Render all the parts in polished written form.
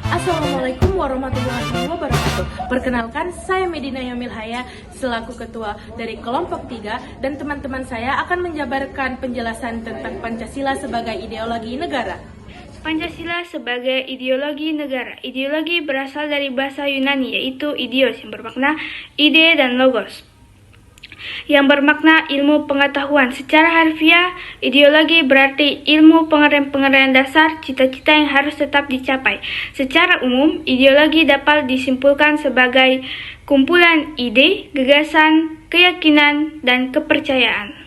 Assalamualaikum warahmatullahi wabarakatuh. Perkenalkan, saya Medina Yamil Haya selaku ketua dari kelompok 3 dan teman-teman saya akan menjabarkan penjelasan tentang Pancasila sebagai ideologi negara. Pancasila sebagai ideologi negara. Ideologi berasal dari bahasa Yunani yaitu idios yang bermakna ide dan logos yang bermakna ilmu pengetahuan. Secara harfiah, ideologi berarti ilmu pengetahuan dasar, cita-cita yang harus tetap dicapai. Secara umum, ideologi dapat disimpulkan sebagai kumpulan ide, gagasan, keyakinan, dan kepercayaan.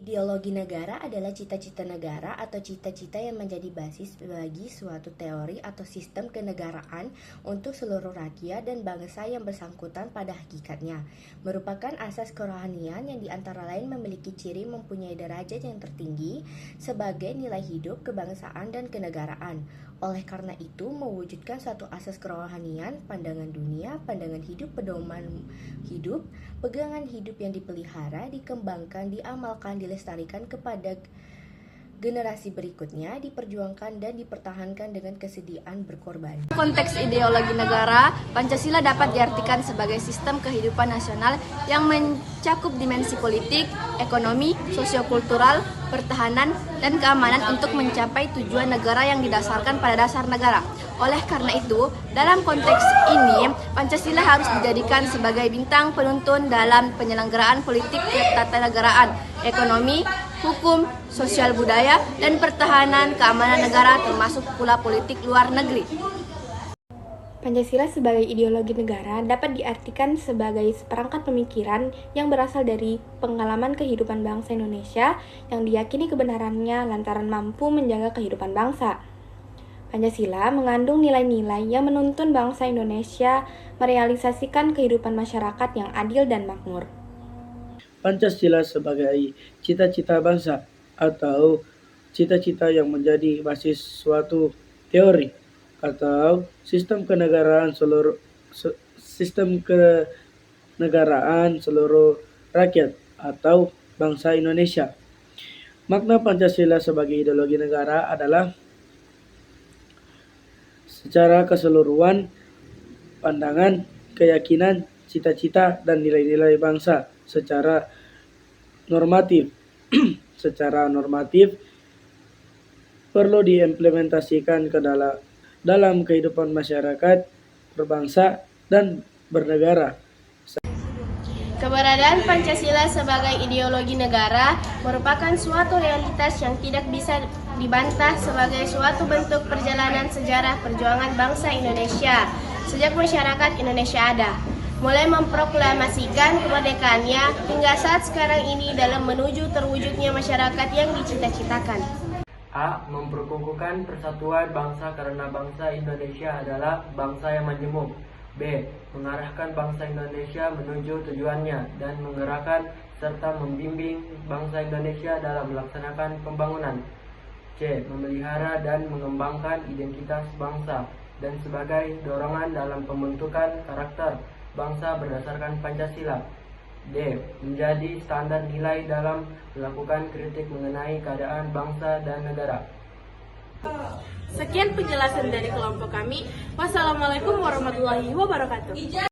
Ideologi negara adalah cita-cita negara atau cita-cita yang menjadi basis bagi suatu teori atau sistem kenegaraan untuk seluruh rakyat dan bangsa yang bersangkutan pada hakikatnya. Merupakan asas kerohanian yang diantara lain memiliki ciri mempunyai derajat yang tertinggi sebagai nilai hidup, kebangsaan, dan kenegaraan. Oleh karena itu, mewujudkan suatu asas kerohanian, pandangan dunia, pandangan hidup, pedoman hidup, pegangan hidup yang dipelihara, dikembangkan, diamalkan, dilestarikan kepada generasi berikutnya, diperjuangkan dan dipertahankan dengan kesediaan berkorban. Konteks ideologi negara, Pancasila dapat diartikan sebagai sistem kehidupan nasional yang mencakup dimensi politik, ekonomi, sosiokultural, pertahanan, dan keamanan untuk mencapai tujuan negara yang didasarkan pada dasar negara. Oleh karena itu, dalam konteks ini, Pancasila harus dijadikan sebagai bintang penuntun dalam penyelenggaraan politik ketatanegaraan, ekonomi, hukum, sosial budaya, dan pertahanan keamanan negara termasuk pula politik luar negeri. Pancasila sebagai ideologi negara dapat diartikan sebagai seperangkat pemikiran yang berasal dari pengalaman kehidupan bangsa Indonesia yang diyakini kebenarannya lantaran mampu menjaga kehidupan bangsa. Pancasila mengandung nilai-nilai yang menuntun bangsa Indonesia merealisasikan kehidupan masyarakat yang adil dan makmur. Pancasila sebagai cita-cita bangsa atau cita-cita yang menjadi basis suatu teori atau sistem kenegaraan seluruh rakyat atau bangsa Indonesia. Makna Pancasila sebagai ideologi negara adalah secara keseluruhan pandangan, keyakinan, cita-cita, dan nilai-nilai bangsa secara normatif. Secara normatif perlu diimplementasikan ke dalam kehidupan masyarakat, berbangsa, dan bernegara. Keberadaan Pancasila sebagai ideologi negara merupakan suatu realitas yang tidak bisa dibantah sebagai suatu bentuk perjalanan sejarah perjuangan bangsa Indonesia sejak masyarakat Indonesia ada, mulai memproklamasikan kemerdekaannya hingga saat sekarang ini dalam menuju terwujudnya masyarakat yang dicita-citakan. A. Memperkukuhkan persatuan bangsa karena bangsa Indonesia adalah bangsa yang majemuk. B. Mengarahkan bangsa Indonesia menuju tujuannya dan menggerakkan serta membimbing bangsa Indonesia dalam melaksanakan pembangunan. C. Memelihara dan mengembangkan identitas bangsa dan sebagai dorongan dalam pembentukan karakter bangsa berdasarkan Pancasila. D. Menjadi standar nilai dalam melakukan kritik mengenai keadaan bangsa dan negara. Sekian penjelasan dari kelompok kami. Wassalamualaikum warahmatullahi wabarakatuh.